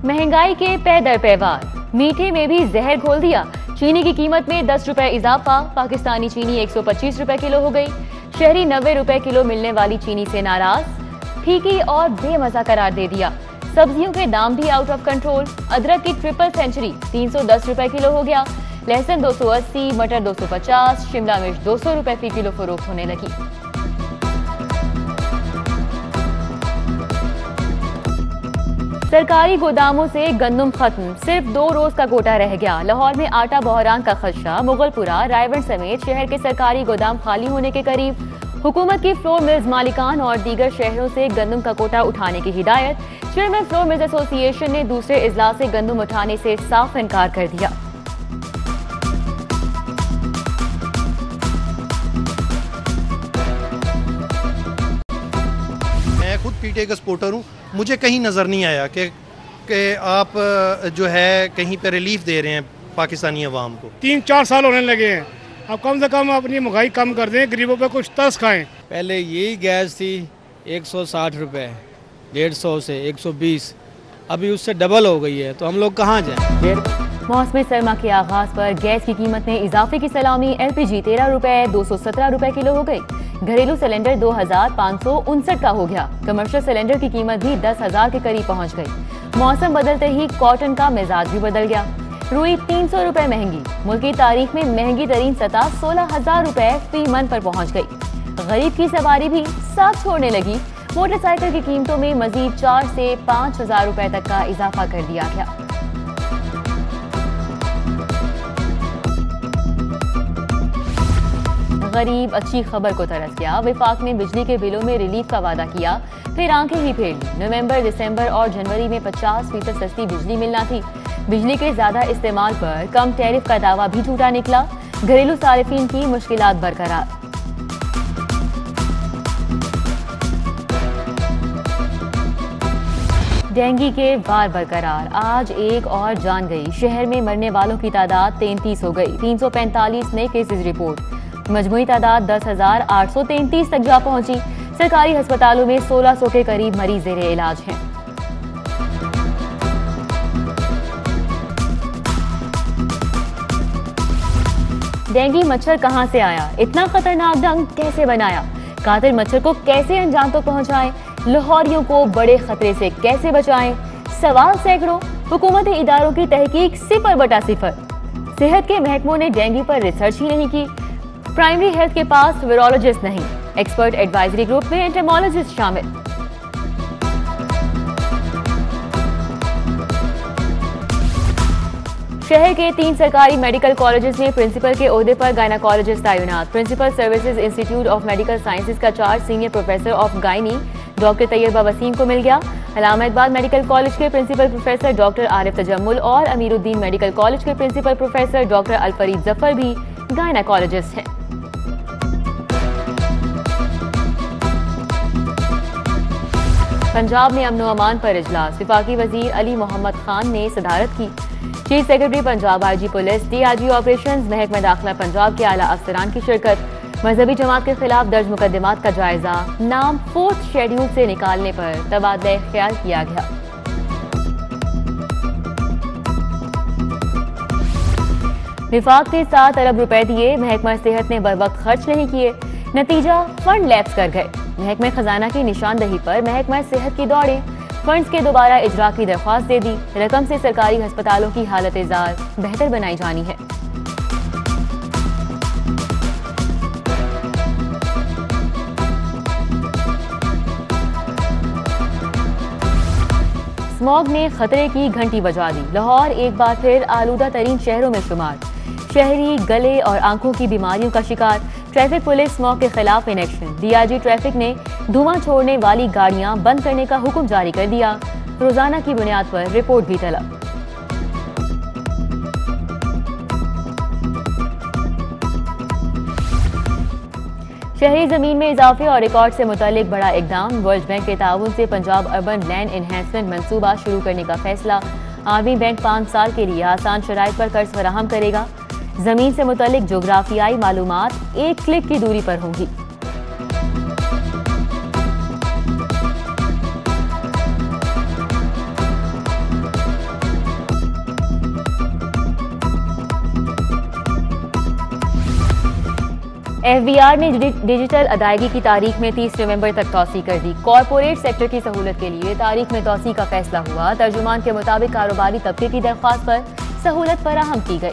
महंगाई के पै दर पै वार, मीठे में भी जहर घोल दिया। चीनी की कीमत में 10 रुपए इजाफा, पाकिस्तानी चीनी 125 रुपए किलो हो गई। शहरी 90 रुपए किलो मिलने वाली चीनी से नाराज, फीकी और बेमजा करार दे दिया। सब्जियों के दाम भी आउट ऑफ कंट्रोल। अदरक की ट्रिपल सेंचुरी 310 रुपए किलो हो गया। लहसुन 280, मटर 250, शिमला मिर्च 200 रुपए फी किलो फरोख्त होने लगी। सरकारी गोदामों से गंदम खत्म, सिर्फ 2 रोज का कोटा रह गया। लाहौर में आटा बहरान का खदशा, मुगलपुरा, रायवन समेत शहर के सरकारी गोदाम खाली होने के करीब। हुकूमत की फ्लोर मिल्स मालिकान और दीगर शहरों से गंदम का कोटा उठाने की हिदायत। चेयरमैन फ्लोर मिल्स एसोसिएशन ने दूसरे इजलास से गंदम उठाने से साफ इनकार कर दिया। मैं खुद पीटीआई का सपोर्टर हूँ, मुझे कहीं नज़र नहीं आया कि आप जो है कहीं पे रिलीफ दे रहे हैं पाकिस्तानी अवाम को। 3-4 साल होने लगे हैं, अब कम से कम अपनी महंगाई कम कर दें, गरीबों पे कुछ तरस खाएं। पहले यही गैस थी 160 रुपये, 150 से 120, अभी उससे डबल हो गई है, तो हम लोग कहाँ जाएं? मौसम सरमा के आगाज पर गैस की कीमत में इजाफे की सलामी। एलपीजी 13 रुपए 217 रुपए किलो हो गई। घरेलू सिलेंडर 2559 का हो गया। कमर्शियल सिलेंडर की कीमत भी 10,000 के करीब पहुंच गई। मौसम बदलते ही कॉटन का मिजाज भी बदल गया। रुई 300 रुपए महंगी, मुल्क की तारीख में महंगी तरीन सतह 16,000 रुपए फी मन पर पहुंच गई। गरीब की सवारी भी साथ छोड़ने लगी। मोटरसाइकिल की कीमतों में मजीद 4 से 5,000 रुपए तक का इजाफा कर दिया गया। गरीब अच्छी खबर को तरस गया। विफाक ने बिजली के बिलों में रिलीफ का वादा किया, फिर आंखें ही फेर ली। नवंबर, दिसंबर और जनवरी में 50% सस्ती बिजली मिलना थी। बिजली के ज्यादा इस्तेमाल पर कम टैरिफ का दावा भी झूठा निकला। घरेलू सारिफीन की मुश्किलात बरकरार। डेंगू के वार बरकरार, आज एक और जान गई। शहर में मरने वालों की तादाद 33 हो गई। 345 नए केसेस रिपोर्ट। मजमूई तादाद 10,833 तक जा पहुंची। सरकारी अस्पतालों में 1600 के करीब मरीज जेरे इलाज हैं। डेंगू मच्छर कहां से आया? इतना खतरनाक ढंग कैसे बनाया? कातिल मच्छर को कैसे अंजाम तो पहुंचाएं? लाहौरियों को बड़े खतरे से कैसे बचाएं? सवाल सैकड़ों। हुकूमती इदारों की तहकीक 0/0। सेहत के महकमों ने डेंगू पर रिसर्च ही नहीं की। प्राइमरी हेल्थ के पास वायरोलॉजिस्ट नहीं। एक्सपर्ट एडवाइजरी ग्रुप में एंटेमोलॉजिस्ट शामिल। शहर के 3 सरकारी मेडिकल कॉलेजेस में प्रिंसिपल के ओहदे पर गायनाकोलॉजिस्ट तैनात। Principal services institute of medical sciences का charge senior professor of gynae doctor Tayyaba Waseem को मिल गया। अल्लामा इकबाल मेडिकल कॉलेज के principal professor doctor Arif Tajammul और अमीरुद्दीन मेडिकल कॉलेज के principal professor doctor Alfareed Zafar भी गायनाकोलॉजिस्ट हैं। पंजाब में अमनो अमान पर इजलास। वफाकी वजीर अली मोहम्मद खान ने सदारत की। Chief secretary Punjab IG police, DIG operations, महकमा दाखिला पंजाब के आला अफसरान की शिरकत। मजहबी जमात के खिलाफ दर्ज मुकदमात का जायजा। नाम 4th शेड्यूल से निकालने पर तबादला ख्याल किया गया। विफाक ने 7 अरब रुपए दिए, महकमा सेहत ने बर वक्त खर्च नहीं किए। नतीजा फंड लैप्स कर गए। महकमा खजाना की निशानदही पर महकमा सेहत की दौड़े। फंड्स के दोबारा इजरा की दरख्वास्त दे दी। रकम से सरकारी अस्पतालों की हालत जार बेहतर बनाई जानी है। स्मॉग ने खतरे की घंटी बजा दी। लाहौर एक बार फिर आलूदा तरीन शहरों में शुमार। शहरी गले और आंखों की बीमारियों का शिकार। ट्रैफिक पुलिस स्मॉग के खिलाफ इन एक्शन। डीआईजी ट्रैफिक ने धुआं छोड़ने वाली गाड़ियां बंद करने का हुक्म जारी कर दिया। रोजाना की बुनियाद पर रिपोर्ट भी तलब। शहरी जमीन में इजाफे और रिकॉर्ड से मुतालिक बड़ा इकदाम। वर्ल्ड बैंक के ताउन से पंजाब अर्बन लैंड एनहेंसमेंट मंसूबा शुरू करने का फैसला। आर्मी बैंक 5 साल के लिए आसान शराइत पर कर्ज फराहम करेगा। जमीन से मुतालिक जोग्राफियाई मालूमात 1 क्लिक की दूरी पर होंगी। FBR ने डिजिटल अदायगी की तारीख में 30 नवंबर तक तौसी कर दी। कॉरपोरेट सेक्टर की सहूलत के लिए तारीख में तौसी का फैसला हुआ। तर्जुमान के मुताबिक कारोबारी तबके की दरख्वास्त पर सहूलत फराहम की गई।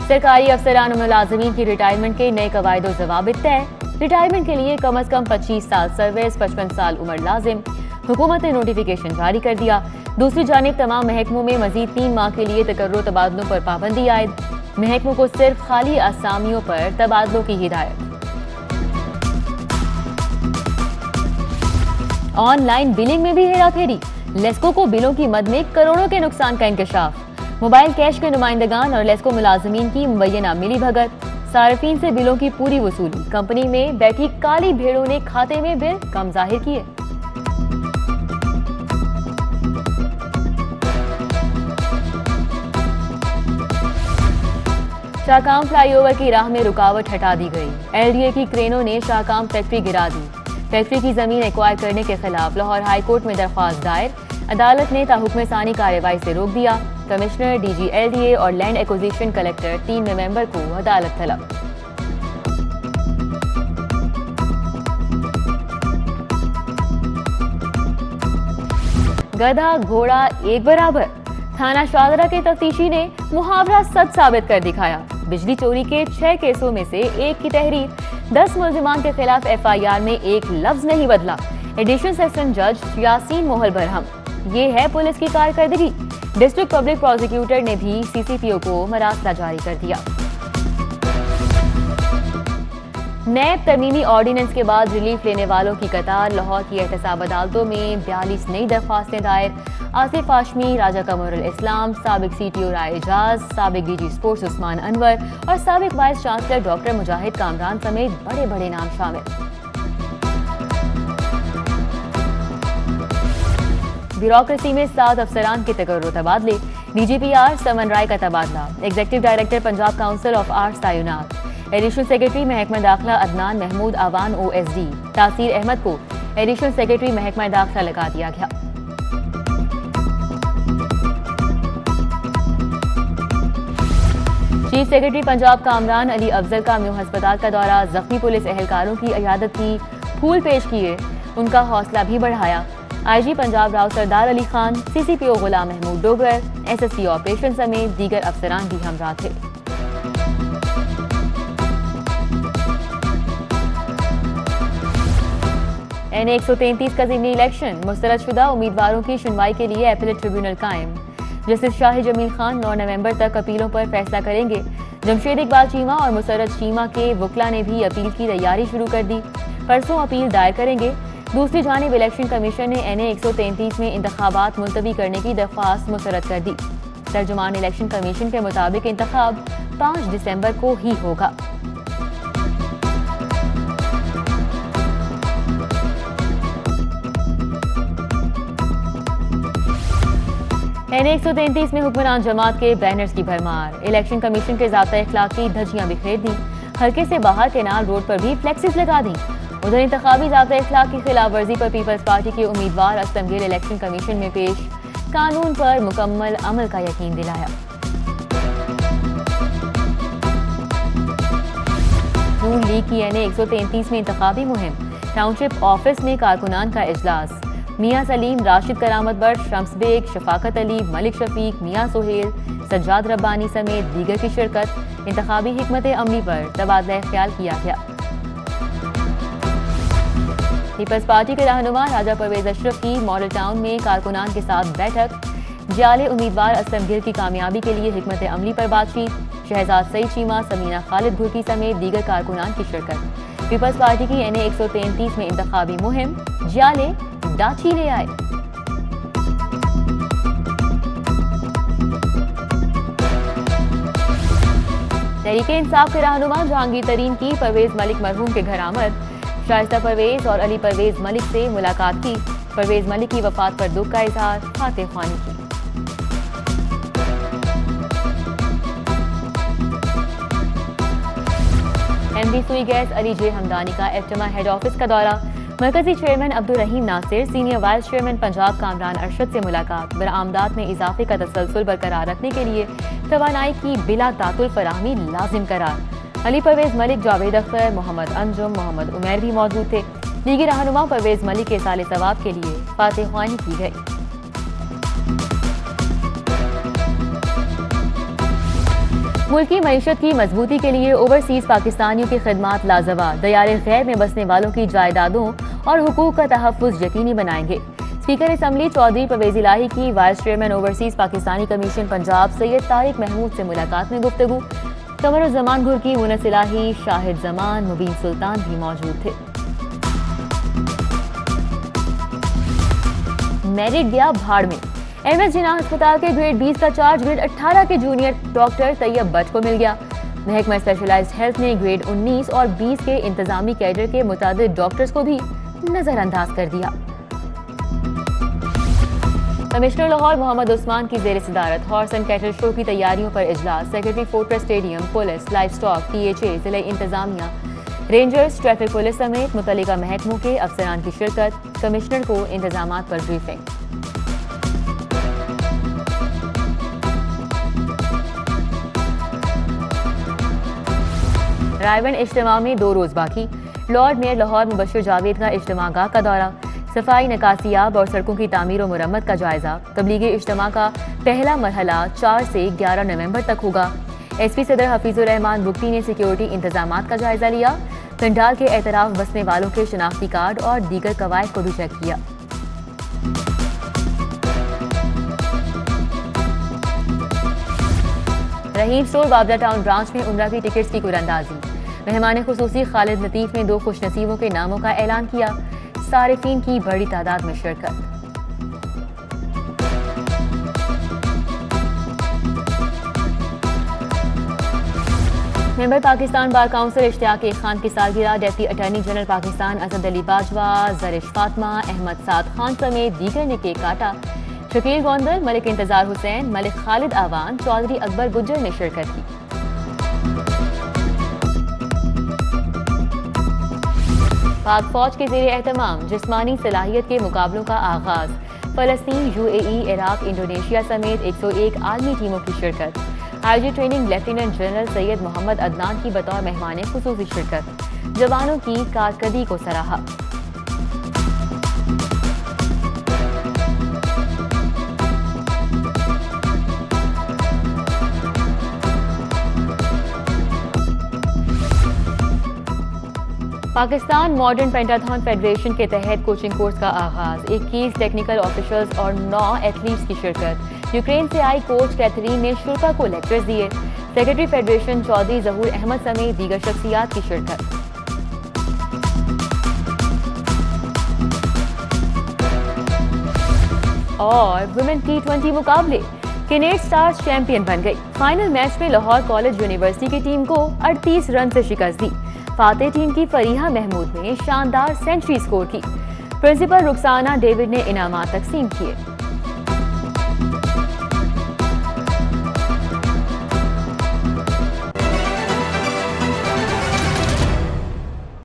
सरकारी अफसरान और मुलाजमीन की रिटायरमेंट के नए कवायद और जवाबित तय। रिटायरमेंट के लिए कम अज कम 25 साल सर्विस, 55 साल उम्र लाजिम। हुकूमत ने नोटिफिकेशन जारी कर दिया। दूसरी जानिब तमाम महकमों में मजीद 3 माह के लिए तकर्रो तबादलों पर पाबंदी आयद। महकमों को सिर्फ खाली असामियों पर तबादलों की हिदायत। ऑनलाइन बिलिंग में भी हेराफेरी। लेस्को को बिलों की मद में करोड़ों के नुकसान का इंकशाफ। मोबाइल कैश के नुमाइंदगान और लेस्को मुलाजमीन की मुबैना मिली भगत। सार्फिन से बिलों की पूरी वसूली। कंपनी में बैठी काली भेड़ों ने खाते में बिल कम जाहिर किए। शाहकाम फ्लाईओवर की राह में रुकावट हटा दी गई। LDA की क्रेनों ने शाहकाम फैक्ट्री गिरा दी। फैक्ट्री की जमीन एक्वायर करने के खिलाफ लाहौर हाई कोर्ट में दरख्वास्त दायर। अदालत ने ताहुक्म सानी कार्रवाई से रोक दिया। कमिश्नर, DG LDA और लैंड एक्विजिशन कलेक्टर 3 नवंबर को अदालत तलब। गधा घोड़ा एक बराबर। थाना शाहदरा के तफ्तीशी ने मुहावरा सच साबित कर दिखाया। बिजली चोरी के 6 केसों में से 1 की तहरीर। 10 मुल्जिमान के खिलाफ FIR में एक लफ्ज नहीं बदला। एडिशनल सेशन जज यासीन मोहल बरहम। ये है पुलिस की कारकर्दगी। डिस्ट्रिक्ट पब्लिक प्रोसिक्यूटर ने भी CCPO को मरासला जारी कर दिया। नैब तरमीमी ऑर्डिनेंस के बाद रिलीफ लेने वालों की कतार। लाहौर की एहतसाब अदालतों में 42 नई दरख्वास्तें दायर। आसिफ हाशमी, राजा कमरुल इस्लाम, साबिक CTO राय एजाज, साबिक DG स्पोर्ट्स उस्मान अनवर और साबिक वाइस चांसलर डॉक्टर मुजाहिद कामरान समेत बड़े बड़े नाम शामिल। ब्यूरोक्रेसी में 7 अफसरान के तकर्रो तबादले। DGPR समन राय का तबादला। Executive director Punjab council of arts तैनात। एडिशनल सेक्रेटरी महकमा दाखिला अदनान महमूद आवान OSD। तासीर अहमद को एडिशनल सेक्रेटरी महकमा दाखिला लगा दिया गया। चीफ सेक्रेटरी पंजाब कामरान अली अफजल का म्यू अस्पताल का दौरा। जख्मी पुलिस एहलकारों की इयादत की, फूल पेश किए, उनका हौसला भी बढ़ाया। IG पंजाब राव सरदार अली खान, CCPO गुलाम महमूद डोगर, SSP ऑपरेशन समेत दीगर अफसरान भी हमरा थे। NA 133 का ज़िमनी इलेक्शन। मुस्तरदशुदा उम्मीदवारों की सुनवाई के लिए अपीलेट ट्रिब्यूनल कायम। जस्टिस शाह जमील खान 9 नवंबर तक अपीलों पर फैसला करेंगे। जमशेद इकबाल चीमा और मुसर्रत चीमा के वकला ने भी अपील की तैयारी शुरू कर दी। परसों अपील दायर करेंगे। दूसरी जानिब इलेक्शन कमीशन ने NA 133 में इंतखाबात मुलतवी करने की दरख्वास्त मुस्तरद कर दी। तर्जुमान इलेक्शन कमीशन के मुताबिक इंतखाब 5 दिसंबर को ही होगा। NA 133 में हुक्मरान जमात के बैनर्स की भरमार। इलेक्शन कमीशन के ज़ाब्ता इखलाक की धज्जियां बिखेर दी। हल्के से बाहर केनाल रोड पर भी फ्लेक्सिस लगा दी। उधर इंतखाबी ज़ाब्ता इखलाक की खिलाफ वर्जी पर पीपल्स पार्टी के उम्मीदवार असलम गिल इलेक्शन कमीशन में पेश। कानून पर मुकम्मल अमल का यकीन दिलाया। नून लीग की NA 133 में इंतखाबी मुहिम। टाउनशिप ऑफिस में कारकुनान का इजलास। मियां सलीम, राशिद करामत बख्श, शम्स बेग, शफाकत अली, मलिक शफीक, मियां सोहेल, सज्जाद रब्बानी समेत दीगर की शिरकत। इंतखाबी हिकमत अमली पर तबादला ख्याल किया गया। पीपल्स पार्टी के रहनुमा राजा परवेज अशरफ की मॉडल टाउन में कारकुनान के साथ बैठक। जाले उम्मीदवार असलम गिल की कामयाबी के लिए हिकमत अमली पर बातचीत। शहजाद सईद चीमा, समीना खालिद घुर्की समेत दीगर कारकुनान की शिरकत। पीपल्स पार्टी की NA 133 में इंतखाबी मुहिम। जाले डाची ले आए। तहरीके इंसाफ के रहनुमा जहांगीर तरीन की परवेज मलिक मरहूम के घर आमद। शाइस्ता परवेज और अली परवेज मलिक से मुलाकात की। परवेज मलिक की वफात पर दुख का इजहार, फातिह ख्वानी की। MD सुई गैस अली जे हमदानी का एफ्टमा हेड ऑफिस का दौरा। मरकजी chairman Abdul Rahim Nasir, senior vice chairman Punjab Kamran Arshad से मुलाकात। बरामदात में इजाफे का तसलसल बरकरार रखने के लिए तवानाई की बिला तातुल फराहमी लाजिम करार। अली परवेज मलिक, जावेद अख्तर, मोहम्मद अंजुम, मोहम्मद उमैर भी मौजूद थे। लीगी रहनुमा परवेज मलिक के साले सवाब के लिए फातिहानी की गई। मुल्क की मईशत की मजबूती के लिए ओवरसीज पाकिस्तानियों की खिदमात लाजवाब। दयारे गैर में बसने वालों की जायदादों और हुकूक का तहफ़्फ़ुज़ यकीनी बनाएंगे। स्पीकर असम्बली चौधरी परवेज इलाही की vice chairman overseas Pakistani commission Punjab Syed Tariq Mahmood से मुलाकात में गुफ्तगू। कमरुज़्ज़मान घुरकी, मुनस इलाही, शाहिद जमान, मुबीन सुल्तान भी मौजूद थे। मेरिट गया भाड़ में। MS जिन्ना अस्पताल के ग्रेड 20 का चार्ज ग्रेड 18 के जूनियर डॉक्टर तैयब बट को मिल गया। महकमा स्पेशलाइज्ड हेल्थ ने ग्रेड 19 और 20 के इंतजामी कैडर के मुताबिक डॉक्टर्स को भी नजरअंदाज कर दिया। कमिश्नर लाहौर मोहम्मद उस्मान की जेर सदारत हॉर्स एंड कैटल शो की तैयारियों पर इजलास। Secretary fortress stadium, police, life stock, PHA, जिले इंतजामिया, रेंजर्स, ट्रैफिक पुलिस समेत मुतल्लिका महकमों के अफसरान की शिरकत। कमिश्नर को इंतजामात पर ब्रीफिंग। रायबंद इज्तिमा में 2 रोज बाकी। लॉर्ड मेयर लाहौर मुबश्शिर जावेद का इज्तिमागाह का दौरा। सफाई, नकासियाब और सड़कों की तामीर और मुरम्मत का जायजा। तबलीगी इज्तिमा का पहला मरहला 4 से 11 नवंबर तक होगा। SP सदर हफीजुर रहमान बुगटी ने सिक्योरिटी इंतजामात का जायजा लिया। पंडाल के एतराफ बसने वालों के शनाख्ती कार्ड और दीगर कवायद को भी चेक किया। रहीम स्टोर बाबरा टाउन ब्रांच में उम्रा की टिकट्स की कुरअंदाजी। मेहमान खुसूसी खालिद लतीफ ने 2 खुशनसीबों के नामों का ऐलान किया। सारिफीन की बड़ी तादाद में शिरकत। Member Pakistan bar council Ishtiaq Khan की सालगिरह। Deputy attorney general Pakistan Asad Ali Bajwa, Zarish Fatima, Ahmad Saad Khan समेत दीगर ने केक काटा। शकील गोंदल, मलिक इंतजार हुसैन, मलिक खालिद आवान, चौधरी अकबर गुज्जर ने शिरकत की। पाक फौज के ज़ेरे एहतमाम जिस्मानी सलाहियत के मुकाबलों का आगाज। फलस्तीन, UAE, इराक, इंडोनेशिया समेत 101 आलमी टीमों की शिरकत। IG training lieutenant general Syed Muhammad Adnan की बतौर मेहमान खुसूसी शिरकत। जवानों की कारकर्दगी को सराहा। पाकिस्तान मॉडर्न पेंटाथॉन फेडरेशन के तहत कोचिंग कोर्स का आगाज। 21 टेक्निकल ऑफिसर्स और 9 एथलीट्स की शिरकत। यूक्रेन से आई कोच कैथरीन ने शुल्का को लेक्चर्स दिए। सेक्रेटरी फेडरेशन चौधरी जहूर अहमद समेत दीगर शख्सियात की शिरकत। और वुमेन T20 मुकाबले। केनेट स्टार्स चैंपियन बन गई। फाइनल मैच में लाहौर कॉलेज यूनिवर्सिटी की टीम को 38 रन से शिकस्त दी। फातेह टीम की फरीहा महमूद ने शानदार सेंचुरी स्कोर की। प्रिंसिपल रुखसाना डेविड ने इनामात तकसीम किए।